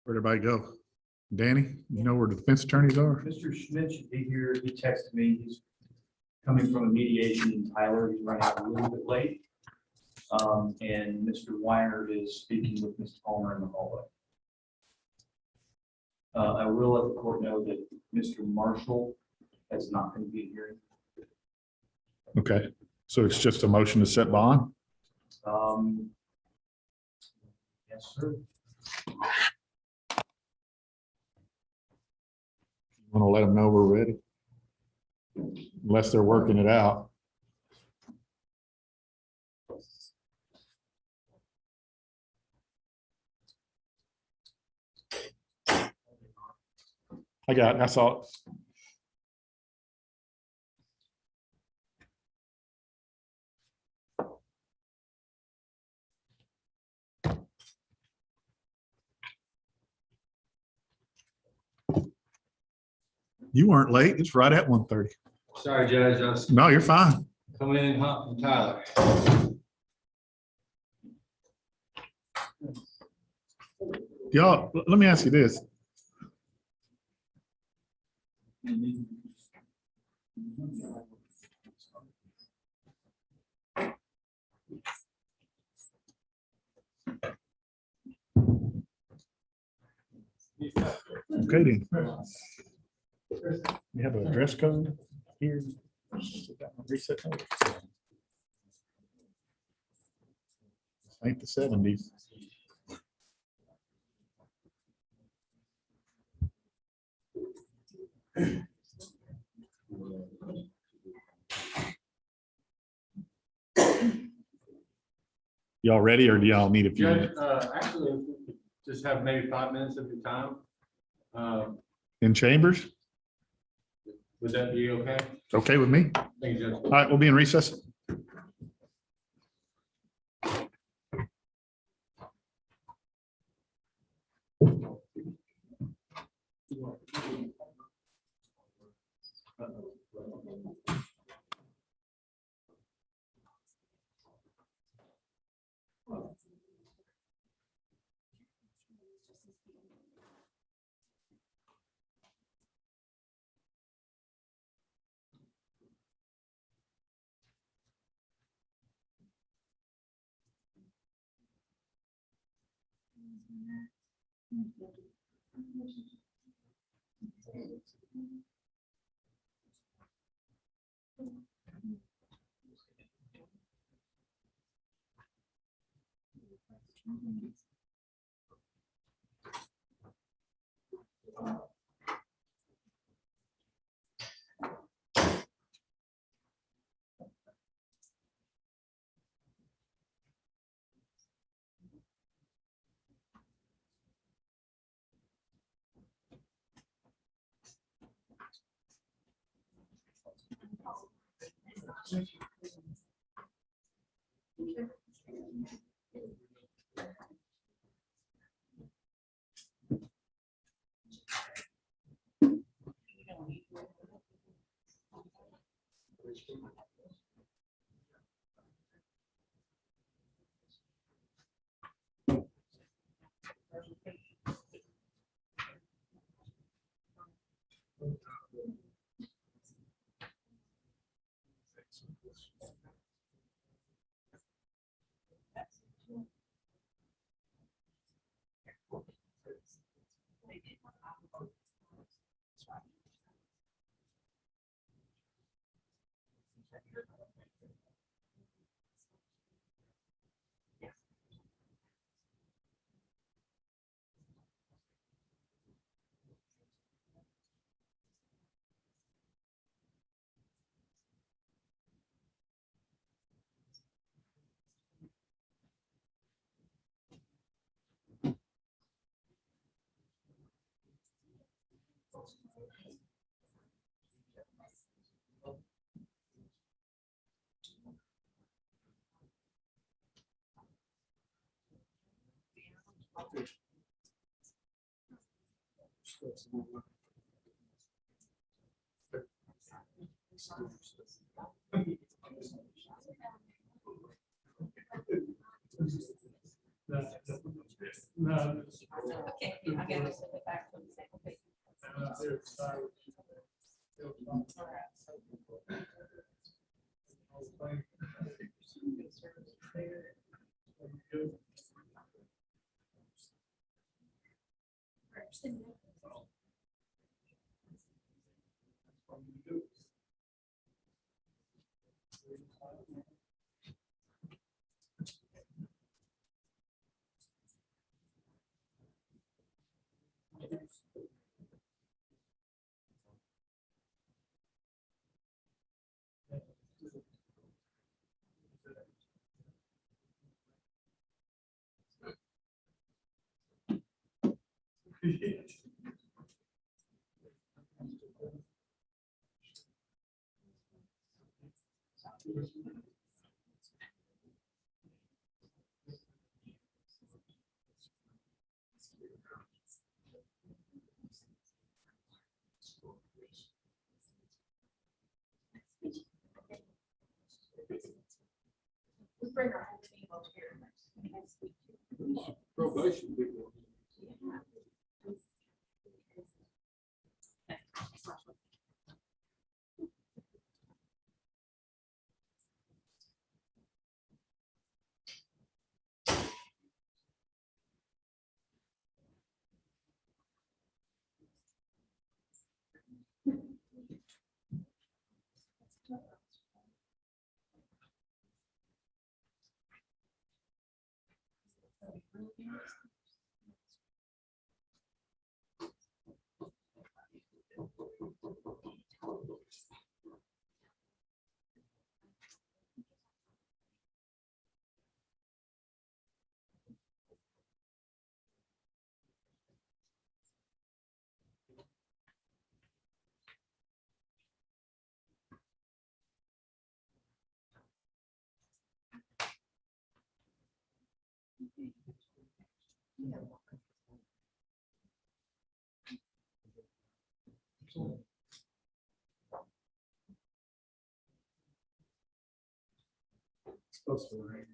Where'd everybody go? Danny, you know where the defense attorneys are? Mr. Schmidt should be here. He texted me. He's coming from a mediation in Tyler. He's running out a little bit late. And Mr. Weiner is speaking with Mr. Palmer in the hallway. I will let the court know that Mr. Marshall has not going to be here. Okay, so it's just a motion to set bond? Yes, sir. Want to let them know we're ready? Unless they're working it out. I saw it. You weren't late. It's right at 1:30. Sorry, Judge, I was No, you're fine. coming in hot from Tyler. Y'all, let me ask you this. Okay, then. You have a dress code here. Reset notice. Ain't the 70s. Y'all ready, or do y'all need a few Judge, minutes? actually, if we could just have maybe 5 minutes of your time. In chambers? Would that be okay? Okay with me. Thank you, Judge. All right, we'll be in recess. No. Okay, I gotta send it back to the second page. We bring our whole team over here. Probation people. Supposed to rain.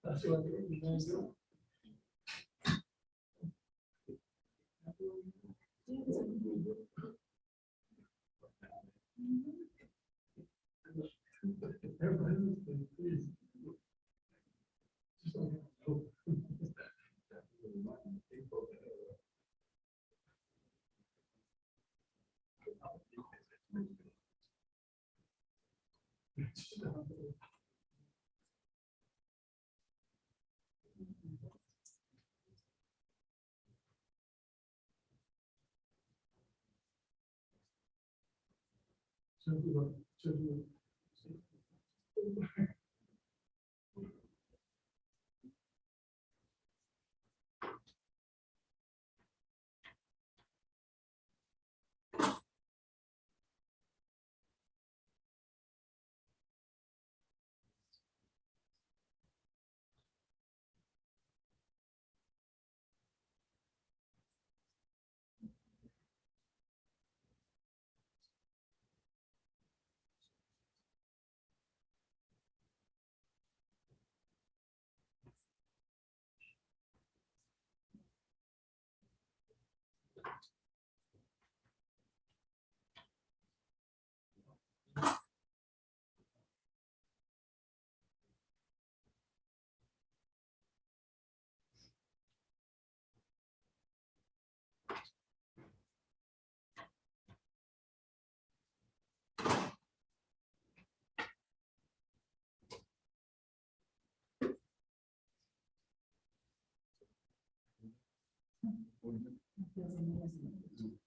That's what you guys do. You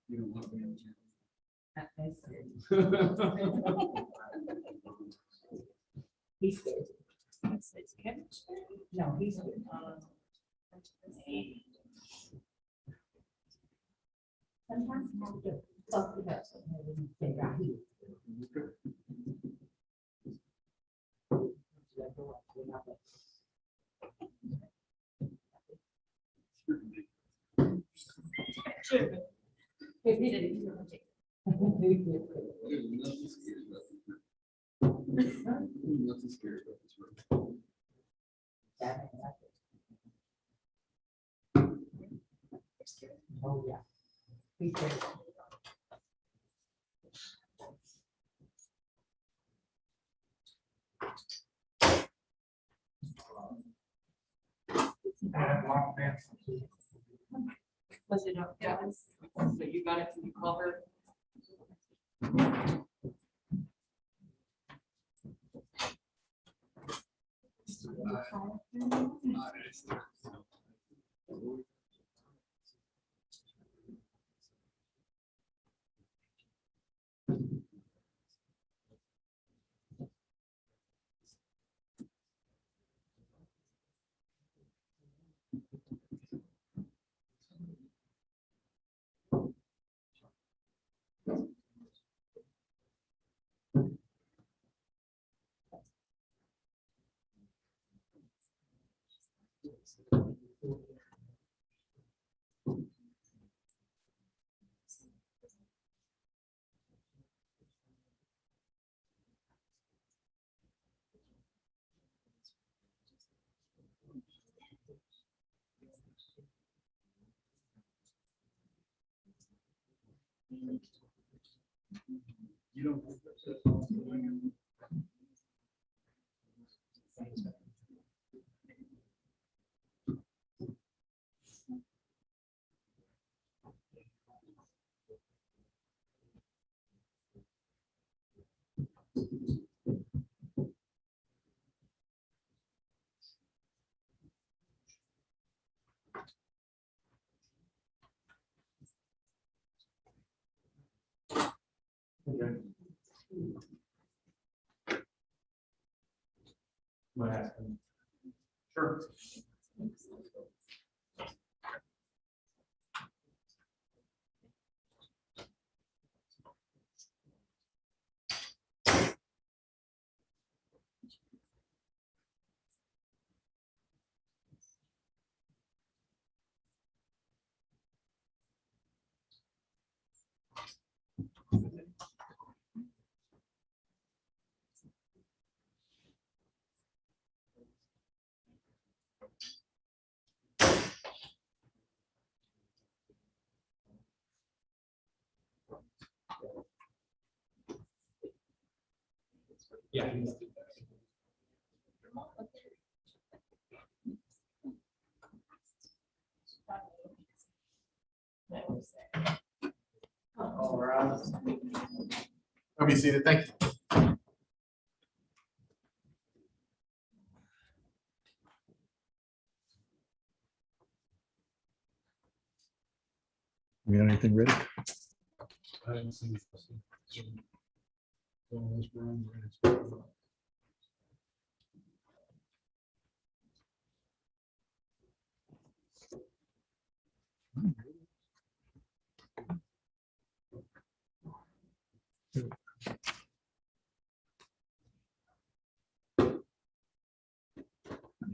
don't want me to. He's good. No, he's good. Sometimes you have to talk it up, so maybe figure out who. If he didn't. Nothing scary about this room. Oh, yeah. He's good. Was it up? Yeah. So you got it, you call her? You don't think that's Okay. What happened? Sure. Yeah. All right. Let me see it. Thank you. We got anything ready? I haven't seen this.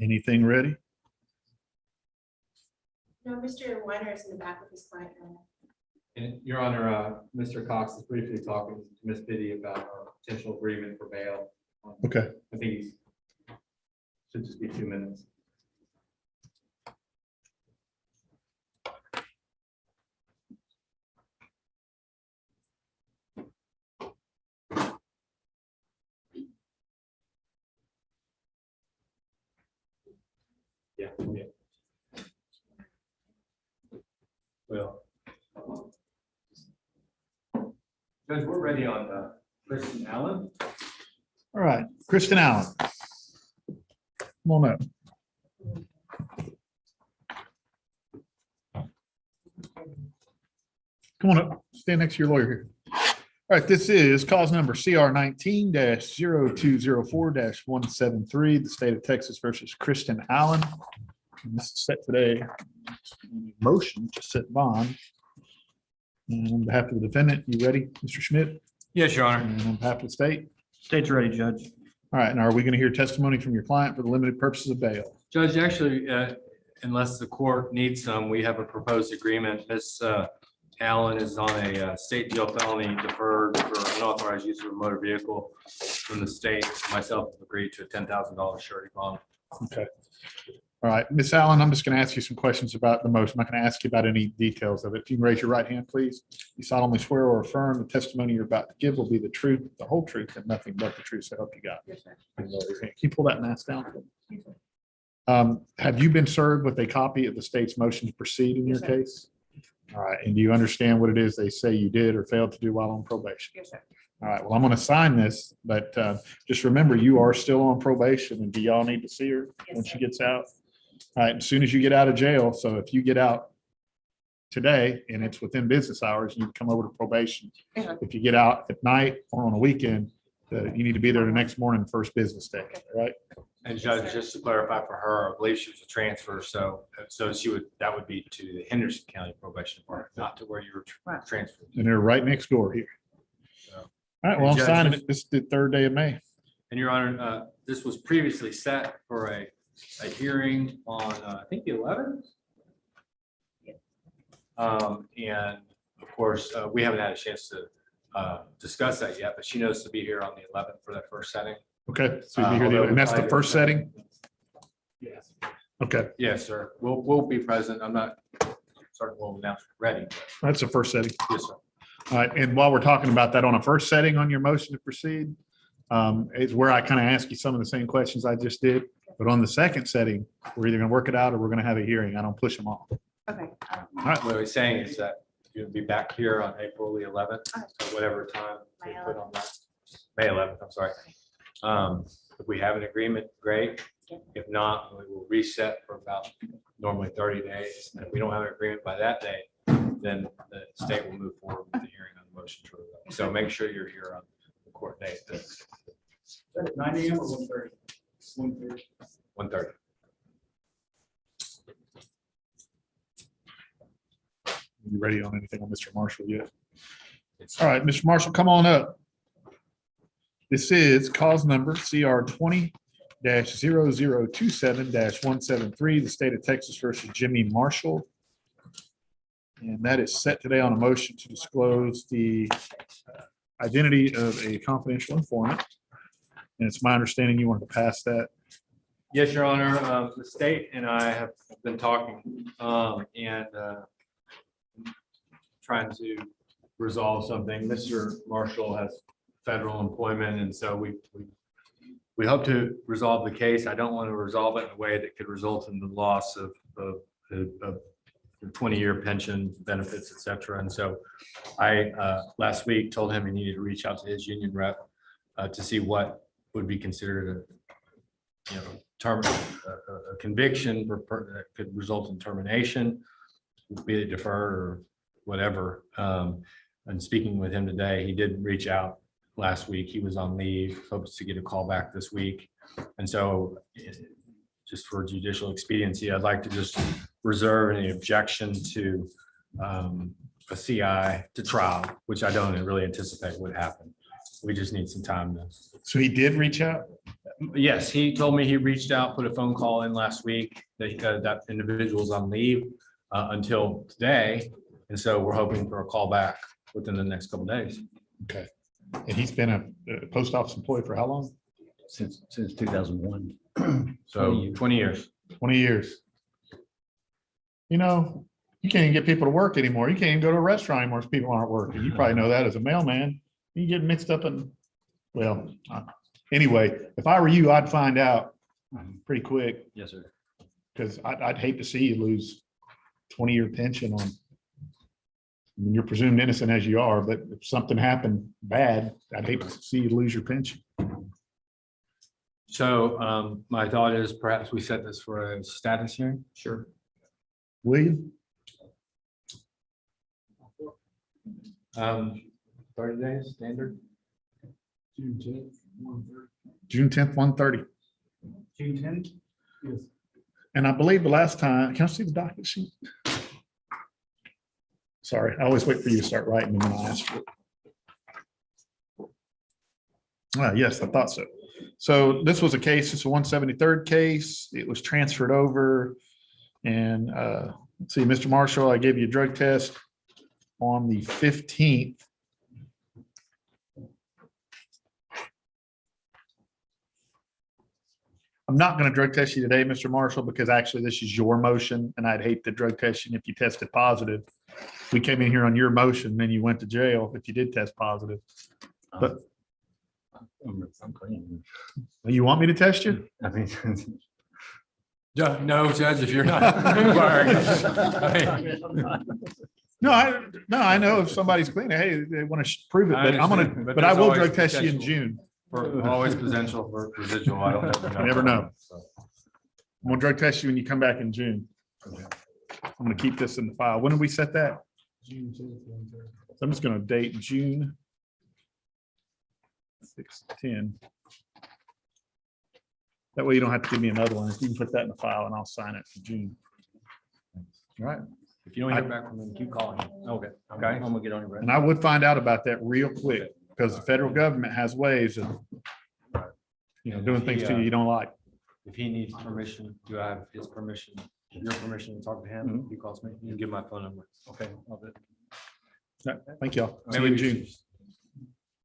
Anything ready? No, Mr. Weiner is in the back with his client now. And Your Honor, Mr. Cox is briefly talking to Ms. Biddy about our potential agreement for bail. Okay. I think he's, should just be 2 minutes. Yeah. Well. Judge, we're ready on Kristen Allen. All right, Kristen Allen. Come on up. Come on up, stand next to your lawyer here. All right, this is cause number CR 19-0204-173, the state of Texas versus Kristen Allen. And this is set today, motion to set bond. And on behalf of the defendant, you ready, Mr. Schmidt? Yes, Your Honor. And on behalf of the state? State's ready, Judge. All right, and are we going to hear testimony from your client for the limited purposes of bail? Judge, actually, unless the court needs some, we have a proposed agreement. Ms. Allen is on a state jail felony deferred for unauthorized use of a motor vehicle from the state. Myself have agreed to a $10,000 surety bond. Okay. All right, Ms. Allen, I'm just going to ask you some questions about the motion. I'm not going to ask you about any details of it. If you can raise your right hand, please. You solemnly swear or affirm the testimony you're about to give will be the truth, the whole truth, and nothing but the truth. So help you God. Yes, sir. Can you pull that mask down? Have you been served with a copy of the state's motion to proceed in your Yes, sir. case? All right, and do you understand what it is they say you did or failed to do while on probation? Yes, sir. All right, well, I'm going to sign this, but just remember, you are still on probation, and do y'all need to see her Yes, when sir. she gets out? All right, as soon as you get out of jail, so if you get out today and it's within business hours, you can come over to probation. Okay. If you get out at night or on a weekend, you need to be there the next morning, first business day, all right? And Judge, just to clarify for her, I believe she was a transfer, so that would be to the Henderson County Probation Department, not to where you were Right. transferred. And they're right next door here. So, All right, well, I'm Judge, signing it. This is the third day of May. And Your Honor, this was previously set for a hearing on, I think, the 11th. And of course, we haven't had a chance to discuss that yet, but she knows to be here on the 11th for that first setting. Okay, so you'll be here, and that's the first setting? Yes. Okay, Yes, sir. We'll be present. I'm not certain we'll announce ready. but that's the first setting. Yes, sir. All right, and while we're talking about that, on a first setting on your motion to proceed, is where I kind of ask you some of the same questions I just did. But on the second setting, we're either going to work it out or we're going to have a hearing. I don't push them off. Okay. All right, What I was saying is that you'll be back here on April the 11th, at whatever time we May put on that. May 11th, I'm sorry. If we have an agreement, great. If not, we will reset for about normally 30 days. And if we don't have an agreement by that day, then the state will move forward with the hearing on the motion to revoke. So make sure you're here on the court date, 9 AM or 1:30? 1:30. 1:30. you ready on anything on Mr. Marshall yet? All right, Mr. Marshall, come on up. This is cause number CR 20-0027-173, the state of Texas versus Jimmy Marshall. And that is set today on a motion to disclose the identity of a confidential informant. And it's my understanding you wanted to pass that. Yes, Your Honor. The state and I have been talking and trying to resolve something. Mr. Marshall has federal employment, and so we hope to resolve the case. I don't want to resolve it in a way that could result in the loss of 20-year pension benefits, et cetera. And so I last week told him he needed to reach out to his union rep to see what would be considered a conviction that could result in termination, be it deferred or whatever. And speaking with him today, he did reach out last week. He was on leave, hopes to get a call back this week. And so just for judicial expediency, I'd like to just reserve any objection to a CI to trial, which I don't really anticipate would happen. We just need some time to. So he did reach out? Yes, he told me he reached out, put a phone call in last week, that individual's on leave until today. And so we're hoping for a call back within the next couple of days. Okay. And he's been a post office employee for how long? Since 2001. So 20 years. 20 years. You know, you can't even get people to work anymore. You can't even go to a restaurant anymore if people aren't working. You probably know that as a mailman. You get mixed up in, well, anyway, if I were you, I'd find out pretty quick. Yes, sir. Because I'd hate to see you lose 20-year pension on, I mean, you're presumed innocent as you are, but if something happened bad, I'd hate to see you lose your pension. So my thought is perhaps we set this for a status hearing. Sure. William? 30 days standard. June 10th, 1:30. June 10th, 1:30. June tenth? Yes. And I believe the last time, can I see the docket sheet? Sorry, I always wait for you to start writing and then I ask for it. Yes, I thought so. So this was a case, it's a 173rd case. It was transferred over. And let's see, Mr. Marshall, I gave you a drug test on the 15th. I'm not going to drug test you today, Mr. Marshall, because actually this is your motion and I'd hate to drug test you if you tested positive. We came in here on your motion, then you went to jail if you did test positive. But I'm clean. you want me to test you? I mean. No, Judge, if you're not requiring it. No, I know if somebody's clean, hey, they want to prove it, I but I'm gonna, understand, but but I there's will always drug test you in potential. June. Always potential for residual. I don't know. You never know. So, I'm gonna drug test you when you come back in June. I'm gonna keep this in the file. When did we set that? June 10th, 1:30. So I'm just gonna date June 6/10. That way you don't have to give me another one. If you can put that in the file and I'll sign it for June. All right. If you don't hear back from them, keep calling. Okay. Okay. I'm gonna get on your. And I would find out about that real quick because the federal government has ways of, doing things to you you don't like. If he needs permission, do I have his permission, your permission to talk to him? He calls me. You can give my phone number. Okay. I'll do it. All right, thank y'all. See you Maybe in June.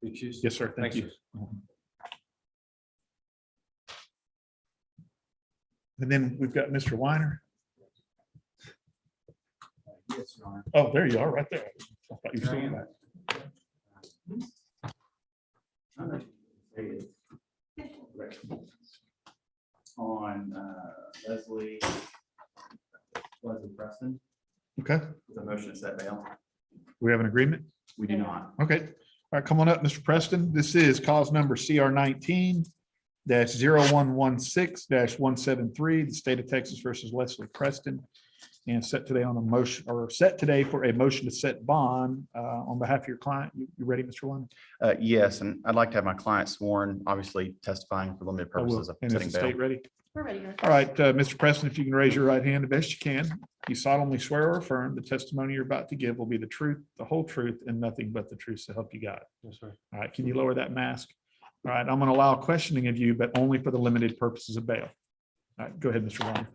Excuse. Yes, sir. Thank Thanks, you. And then we've got Mr. Weiner. Yes, Your Honor. Oh, there you are, right there. I thought you were still back. On Leslie Preston, Okay, the motion to set bail. we have an agreement? We do not. Okay. All right, come on up, Mr. Preston. This is cause number CR 19-0116-173, the state of Texas versus Leslie Preston. And set today on a motion, or set today for a motion to set bond on behalf of your client. You ready, Mr. Weiner? Yes, and I'd like to have my client sworn, obviously testifying for limited I will. purposes of And is setting the state bail. ready? We're ready. Your All right, Mr. Preston, if you can raise your right hand the best you can. You solemnly swear or affirm the testimony you're about to give will be the truth, the whole truth, and nothing but the truth, so help you God. Yes, sir. All right, can you lower that mask? All right, I'm going to allow questioning of you, but only for the limited purposes of bail. All right, go ahead, Mr. Weiner.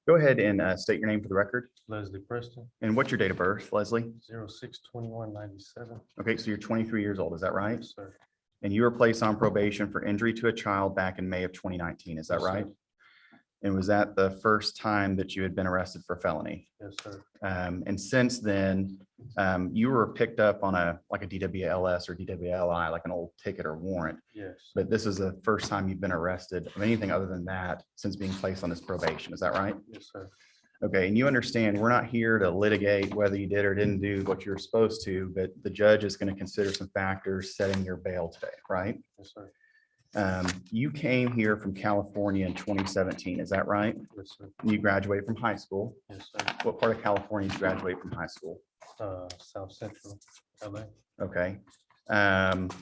Go ahead and state your name for the record. Leslie Preston, And what's your date of birth, Leslie? 06/21/97. Okay, so you're 23 years old, is that right? Yes, sir. And you were placed on probation for injury to a child back in May of 2019, is that Yes, sir. right? And was that the first time that you had been arrested for felony? Yes, sir. And since then, you were picked up on a DWLS or DWLI, like an old ticket or warrant. Yes. But this is the first time you've been arrested of anything other than that since being placed on this probation. Is that right? Yes, sir. Okay, and you understand, we're not here to litigate whether you did or didn't do what you're supposed to, but the judge is going to consider some factors setting your bail today, right? Yes, sir. You came here from California in 2017, is that right? Yes, sir. You graduated from high school. Yes, sir. What part of California did you graduate from high school? South Central LA. Okay. And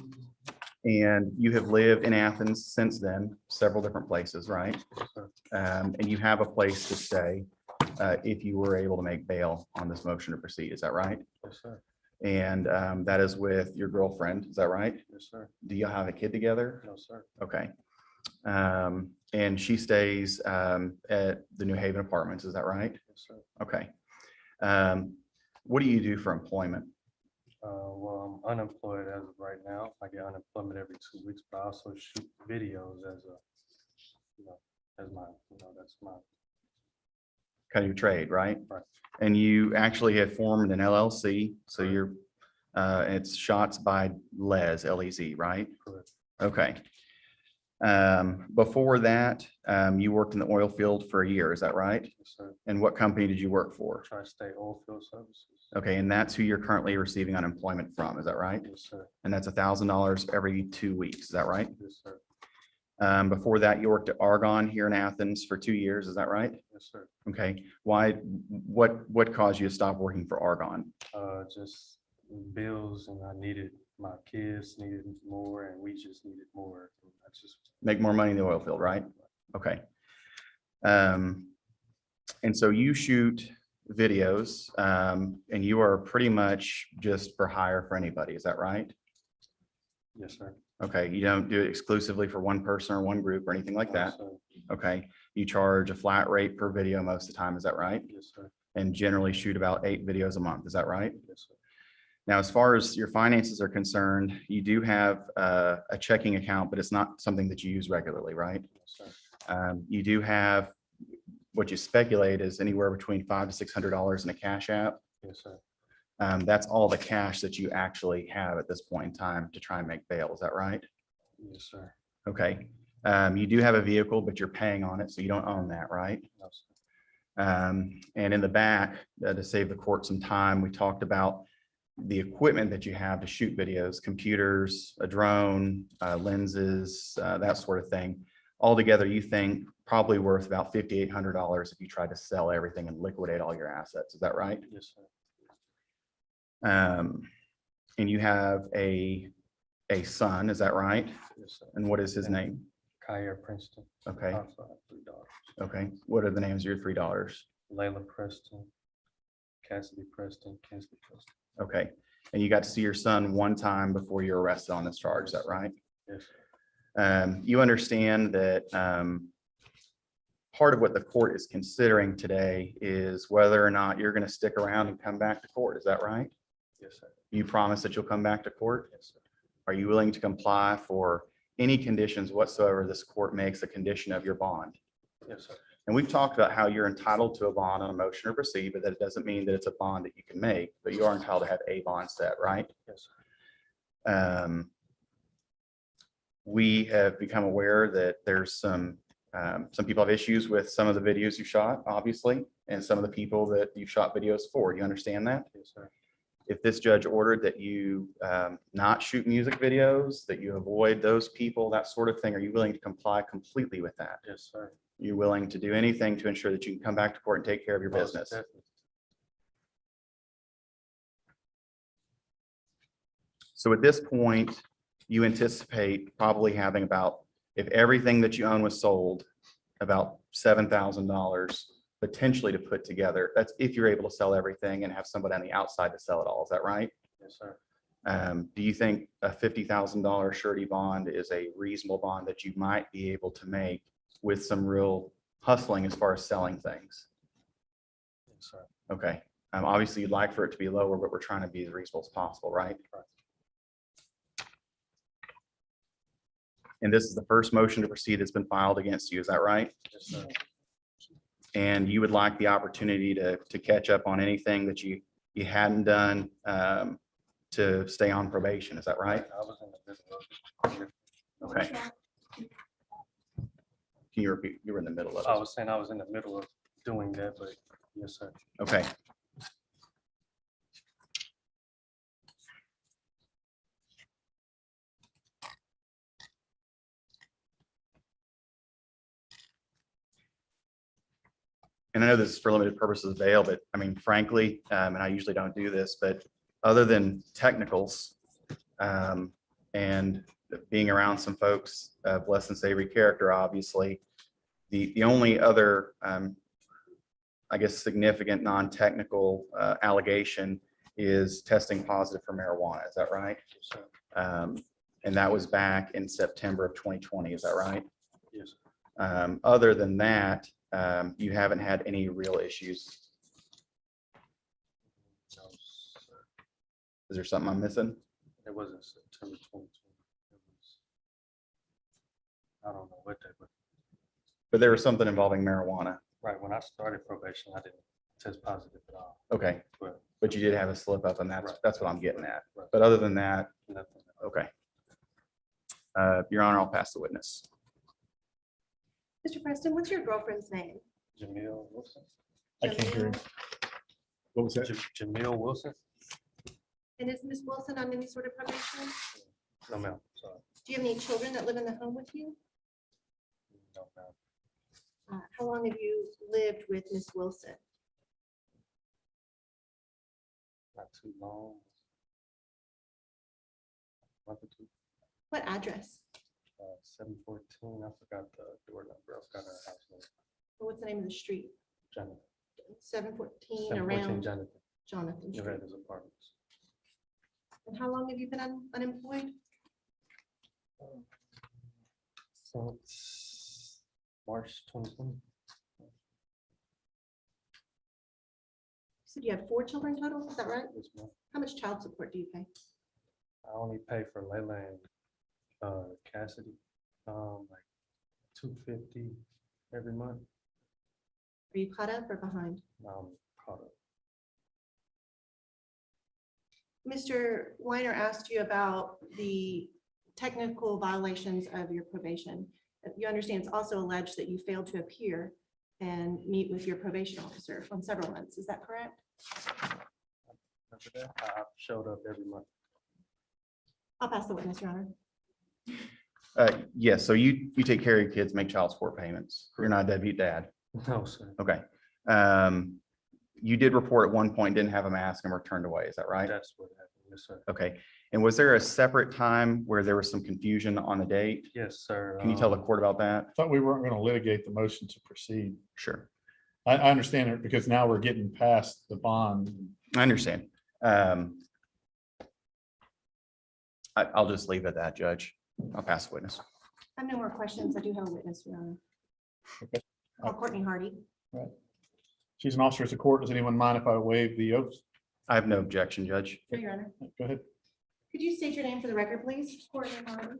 you have lived in Athens since then, several different places, right? Yes, sir. And you have a place to stay if you were able to make bail on this motion to proceed, is that right? Yes, sir. And that is with your girlfriend, is that right? Yes, sir. Do you have a kid together? No, sir. Okay. And she stays at the New Haven Apartments, is that right? Yes, sir. Okay. What do you do for employment? Well, I'm unemployed as of right now. I get unemployment every 2 weeks, but I also shoot videos as a, as my, that's my. Kind of your trade, right? Right. And you actually have formed an LLC, so you're, it's Shots by Les, L-E-Z, right? Correct. Okay. Before that, you worked in the oil field for a year, is that right? Yes, sir. And what company did you work for? Tri-State Oilfield Services. Okay, and that's who you're currently receiving unemployment from, is that right? Yes, sir. And that's $1,000 every 2 weeks, is that right? Yes, sir. Before that, you worked at Argonne here in Athens for 2 years, is that right? Yes, sir. Okay, why, what caused you to stop working for Argonne? Just bills and I needed, my kids needed more and we just needed more. I just, Make more money in the oil field, right? Okay. And so you shoot videos, and you are pretty much just for hire for anybody, is that right? yes, sir. Okay, you don't do it exclusively for one person or one group or anything like that? Yes, sir. Okay, you charge a flat rate per video most of the time, is that right? Yes, sir. And generally shoot about 8 videos a month, is that right? Yes, sir. Now, as far as your finances are concerned, you do have a checking account, but it's not something that you use regularly, right? Yes, sir. You do have, what you speculate is anywhere between $500 to $600 in a cash app. Yes, sir. That's all the cash that you actually have at this point in time to try and make bail. Is that right? Yes, sir. Okay. You do have a vehicle, but you're paying on it, so you don't own that, right? No, sir. And in the back, to save the court some time, we talked about the equipment that you have to shoot videos, computers, a drone, lenses, that sort of thing. Altogether, you think probably worth about $5,800 if you try to sell everything and liquidate all your assets. Is that right? Yes, sir. And you have a son, is that right? Yes, sir. And what is his name? Kyer Princeton. Okay, Also have 3 daughters. okay. What are the names of your 3 daughters? Layla Preston, Cassidy Preston, Kinsley Preston. Okay, and you got to see your son one time before you were arrested on this charge, is that right? Yes, sir. You understand that part of what the court is considering today is whether or not you're going to stick around and come back to court, is that right? Yes, sir. You promise that you'll come back to court? Yes, sir. Are you willing to comply for any conditions whatsoever this court makes a condition of your bond? Yes, sir. And we've talked about how you're entitled to a bond on a motion to proceed, but that it doesn't mean that it's a bond that you can make, but you are entitled to have a bond set, right? Yes, sir. We have become aware that there's some people have issues with some of the videos you shot, obviously, and some of the people that you shot videos for. Do you understand that? Yes, sir. If this judge ordered that you not shoot music videos, that you avoid those people, that sort of thing, are you willing to comply completely with that? Yes, sir. You're willing to do anything to ensure that you can come back to court and take care of your Most business? definitely. So at this point, you anticipate probably having about, if everything that you own was sold, about $7,000 potentially to put together. That's if you're able to sell everything and have somebody on the outside to sell it all. Is that right? Yes, sir. Do you think a $50,000 surety bond is a reasonable bond that you might be able to make with some real hustling as far as selling things? Yes, sir. Okay. Obviously, you'd like for it to be lower, but we're trying to be as reasonable as possible, right? Right. And this is the first motion to proceed that's been filed against you. Is that right? Yes, sir. And you would like the opportunity to catch up on anything that you hadn't done to stay on probation. Is that right? I was in the middle of it. Okay. Can you repeat? You were in the middle of I it. was saying I was in the middle of doing that, but yes, sir. Okay. And I know this is for limited purposes of bail, but I mean, frankly, and I usually don't do this, but other than technicals and being around some folks of less than savory character, obviously, the only other, I guess, significant non-technical allegation is testing positive for marijuana. Is that right? Yes, sir. And that was back in September of 2020. Is that right? Yes, Other than that, you haven't had any real issues. no, sir. Is there something I'm missing? It wasn't September 2020. It was, I don't know what day, but But there was something involving marijuana. right when I started probation, I didn't test positive at all. Okay, But but you did have a slip up, and that's Right. that's what I'm getting at. Right. But other than that, nothing. okay. Your Honor, I'll pass the witness. Mr. Preston, what's your girlfriend's name? Jamil Wilson. I can't hear him. What was that? Jamil Wilson? And is Ms. Wilson on any sort of probation? No, ma'am. Sorry. Do you have any children that live in the home with you? No, ma'am. How long have you lived with Ms. Wilson? Not too long. month or two. What address? 714, I forgot the door number, I forgot her house name. What's the name of the street? Jonathan. 714 714 around Jonathan, Jonathan you Street. read his apartments. And how long have you been unemployed? Since March 2020. So you have 4 children total, is that right? This month. How much child support do you pay? I only pay for Layla and Cassidy, like $250 every month. Are you caught up or behind? Now I'm caught up. Mr. Weiner asked you about the technical violations of your probation. You understand it's also alleged that you failed to appear and meet with your probation officer on several months. Is that correct? Remember that? I showed up every month. I'll pass the witness, Your Honor. Yes, so you take care of your kids, make child support payments. You're not a deadbeat dad. No, sir. Okay. You did report at one point, didn't have a mask and were turned away. Is that right? That's what happened. Yes, sir. Okay. And was there a separate time where there was some confusion on the date? Yes, sir. Can you tell the court about that? I thought we weren't going to litigate the motion to proceed. Sure. I understand it because now we're getting past the bond. I understand. I'll just leave it at that, Judge. I'll pass the witness. I have no more questions. I do have a witness, Your Honor. Okay. Call Courtney Hardy. She's an officer of the court. Does anyone mind if I waive the oath? I have no objection, Judge. Sure, Your Honor. Go ahead. Could you state your name for the record, please? Courtney Hardy.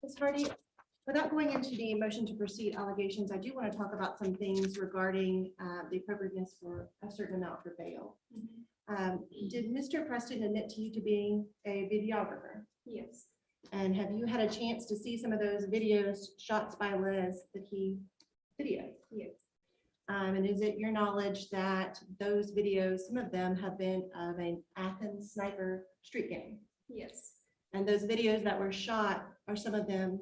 Ms. Hardy, without going into the motion to proceed allegations, I do want to talk about some things regarding the appropriateness for a certain amount for bail. Did Mr. Preston admit to you to being a videographer? Yes, And have you had a chance to see some of those videos, shots by Liz, that he videoed? yes, And is it your knowledge that those videos, some of them have been of an Athens sniper street gang? yes, And those videos that were shot, are some of them,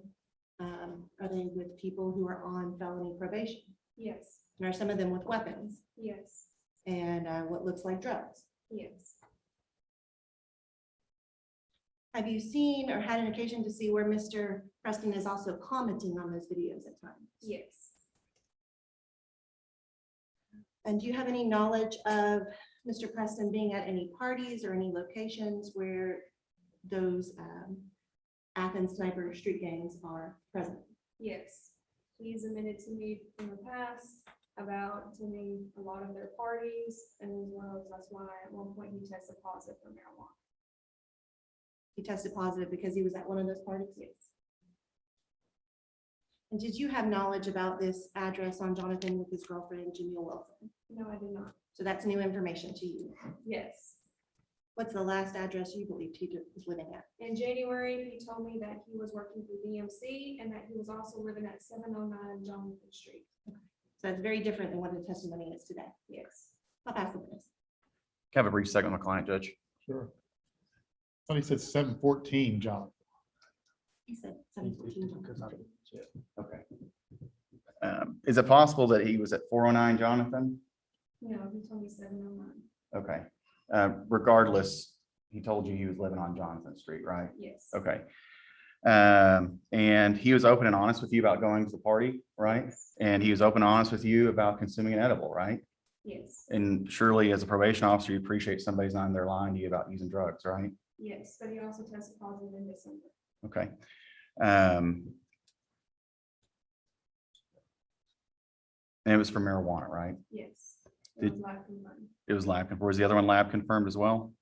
are they with people who are on felony probation? yes, And are some of them with weapons yes, and what looks like drugs? yes, Have you seen or had an occasion to see where Mr. Preston is also commenting on those videos at times? yes, And do you have any knowledge of Mr. Preston being at any parties or any locations where those Athens sniper street gangs are present? yes. He's admitted to me in the past about attending a lot of their parties, and as well as that's why at one point he tested positive for marijuana. He tested positive because he was at one of those parties? Yes, And did you have knowledge about this address on Jonathan with his girlfriend, Jamil Wilson? no, I did not. So that's new information to you. Yes. What's the last address you believed he was living at? In January, he told me that he was working for DMC and that he was also living at 709 Jonathan Street. So that's very different than what the testimony is today. Yes. I'll pass the witness. Can I have a brief second with my client, Judge? Sure. Thought he said 714, John. He said 714. Okay. Is it possible that he was at 409 Jonathan? No, he told me 709. Okay. Regardless, he told you he was living on Jonathan Street, right? Yes. Okay. And he was open and honest with you about going to the party, right? And he was open and honest with you about consuming an edible, right? Yes. And surely as a probation officer, you appreciate somebody's not in there lying to you about using drugs, right? Yes, but he also tested positive in December. Okay. And it was for marijuana, right? Yes. It Did- was lab confirmed. It was lab confirmed. Was the other one lab confirmed as well?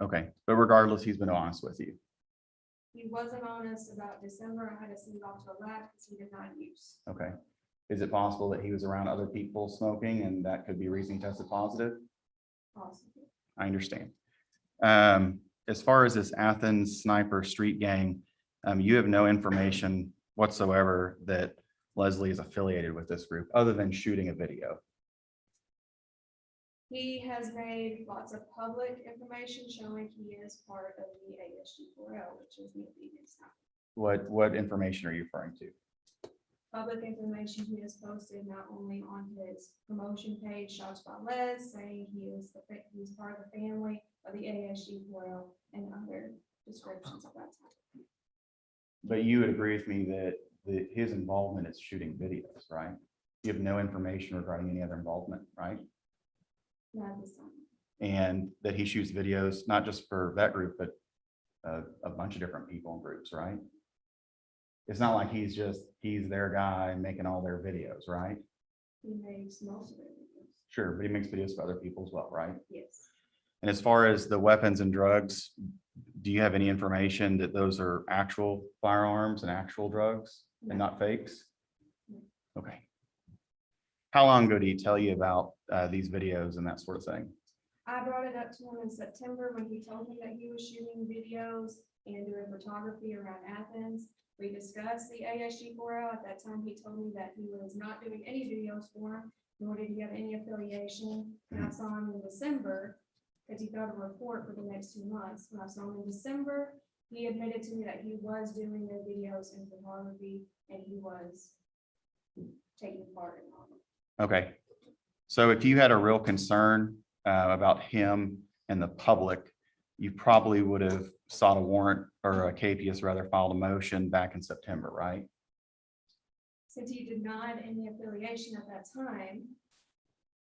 Okay, but regardless, he's been honest with you. He wasn't honest about December. I had to send it off to a lab because he did not use. Okay. Is it possible that he was around other people smoking and that could be a reason he tested positive? Possibly. I understand. As far as this Athens sniper street gang, you have no information whatsoever that Leslie is affiliated with this group, other than shooting a video. He has made lots of public information showing he is part of the ASG4L, which is the obedience. What information are you referring to? Public information he has posted not only on his promotion page, Shots by Les, saying he's part of the family, of the ASU 4L and other descriptions of that type. But you would agree with me that his involvement is shooting videos, right? You have no information regarding any other involvement, right? Not this time. And that he shoots videos, not just for that group, but a bunch of different people and groups, right? It's not like he's their guy making all their videos, right? He makes most of their videos. Sure, but he makes videos for other people as well, right? Yes. And as far as the weapons and drugs, do you have any information that those are actual firearms and actual drugs and not fakes? No. Okay. How long ago did he tell you about these videos and that sort of thing? I brought it up to him in September when he told me that he was shooting videos and doing photography around Athens. We discussed the ASU 4L. At that time, he told me that he was not doing any videos for him, nor did he have any affiliation. And I saw him in December because he got a report for the next 2 months. When I saw him in December, he admitted to me that he was doing the videos and photography and he was taking part in all of it. Okay. So if you had a real concern about him and the public, you probably would have sought a warrant or a capias rather filed a motion back in September, right? Since he denied any affiliation at that time,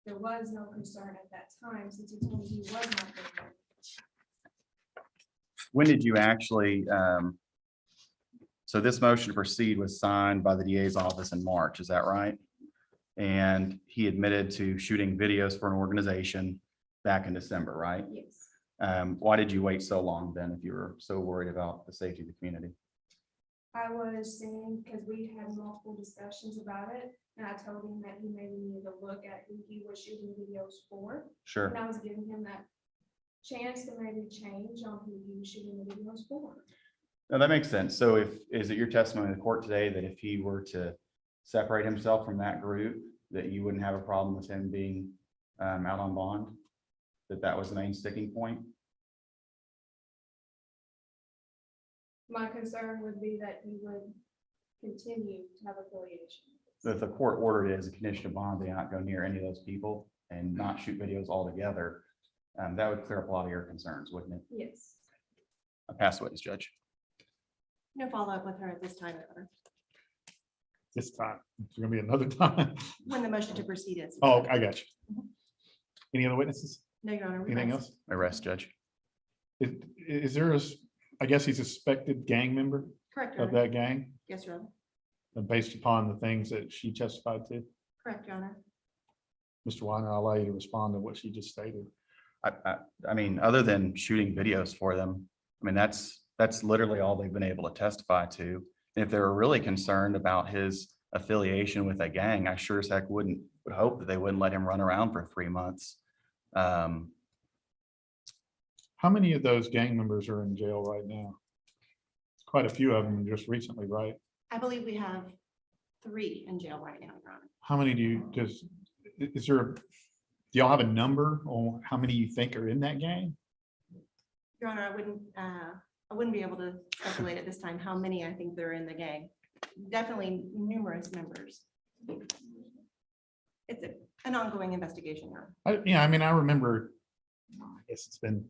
there was no concern at that time since he told me he was not doing it. When did you actually, so this motion to proceed was signed by the DA's office in March, is that right? And he admitted to shooting videos for an organization back in December, right? Yes. Why did you wait so long then if you were so worried about the safety of the community? I was saying, because we had multiple discussions about it, and I told him that he maybe needed to look at who he was shooting videos for. Sure. And I was giving him that chance to maybe change on who he was shooting the videos for. No, that makes sense. So is it your testimony in the court today that if he were to separate himself from that group, that you wouldn't have a problem with him being out on bond? That was the main sticking point? My concern would be that he would continue to have affiliation. So if the court ordered it as a condition of bond, they not go near any of those people and not shoot videos altogether, that would clear up a lot of your concerns, wouldn't it? Yes. I pass the witness, Judge. No follow-up with her at this time, Your Honor, This time, it's gonna be another time. when the motion to proceed is. Oh, I got you. Any other witnesses? No, Your Honor. we Anything rest. else? Arrest, Judge. Is there I guess he's a suspected gang member Correct, Your of Honor. that gang, Yes, Your Honor. based upon the things that she testified to? Correct, Your Honor. Mr. Weiner, I'll allow you to respond to what she just stated. I mean, other than shooting videos for them, I mean, that's literally all they've been able to testify to. And if they were really concerned about his affiliation with a gang, I sure as heck would hope that they wouldn't let him run around for 3 months. How many of those gang members are in jail right now? Quite a few of them just recently, right? I believe we have 3 in jail right now, Your Honor. How many do y'all have a number on how many you think are in that gang? Your Honor, I wouldn't be able to speculate at this time how many I think there are in the gang. Definitely numerous members. It's an ongoing investigation, Your Honor. I mean, I remember, I guess it's been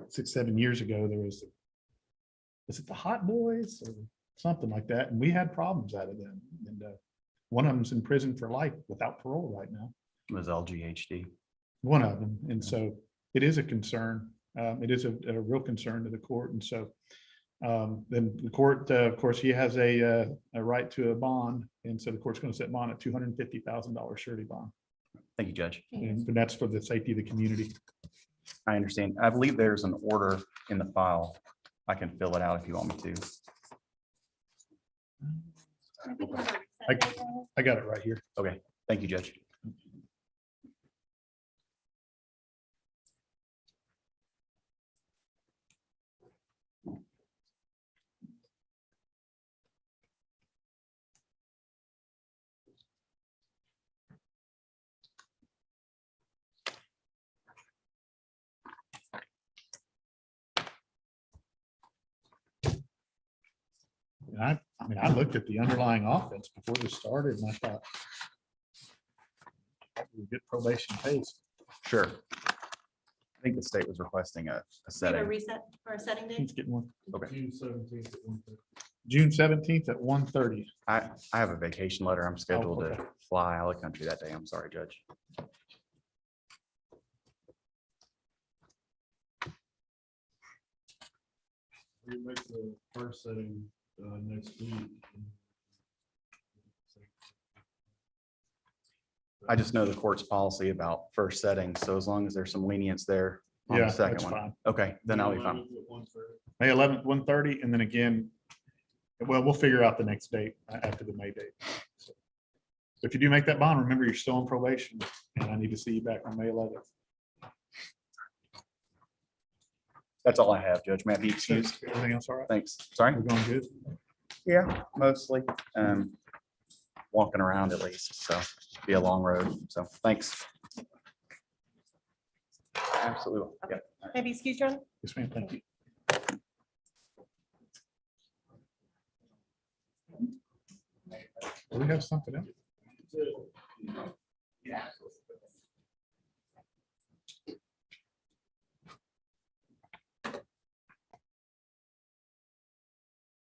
6, 7 years ago, there was it the Hot Boys or something like that? And we had problems out of them. And one of them's in prison for life without parole right now. It was LGHD. One of them. And so it is a concern. It is a real concern to the court. And so then the court, of course, he has a right to a bond. And so the court's going to set bond at $250,000 surety bond. Thank you, Judge. And that's for the safety of the community. I understand. I believe there's an order in the file. I can fill it out if you want me to. I got it right here. Okay, thank you, Judge. And I mean, I looked at the underlying offense before this started and I thought, we get probation pace. Sure. I think the state was requesting a We have a setting. reset for a setting date. Let's get one. Okay. June 17th at 1:30. June 17th at 1:30. I have a vacation letter. I'm scheduled okay. to fly out of the country that day. I'm sorry, Judge. We make the first setting next week. I just know the court's policy about first setting, so as long as there's some lenience there on Yeah, the second that's one. fine. Okay, then I'll be fine. 11th at 1:30. May 11th, 1:30, and then again, well, we'll figure out the next date after the May date. So if you do make that bond, remember you're still on probation, and I need to see you back on May 11th. That's all I have, Judge. May I be excused? Everything else all right? Thanks. Sorry. We're going good? Yeah, mostly. Walking around at least, so be a long road. So thanks. Absolutely. Yeah. Maybe excuse John. Yes, ma'am, thank you. Do we have something else? That's it.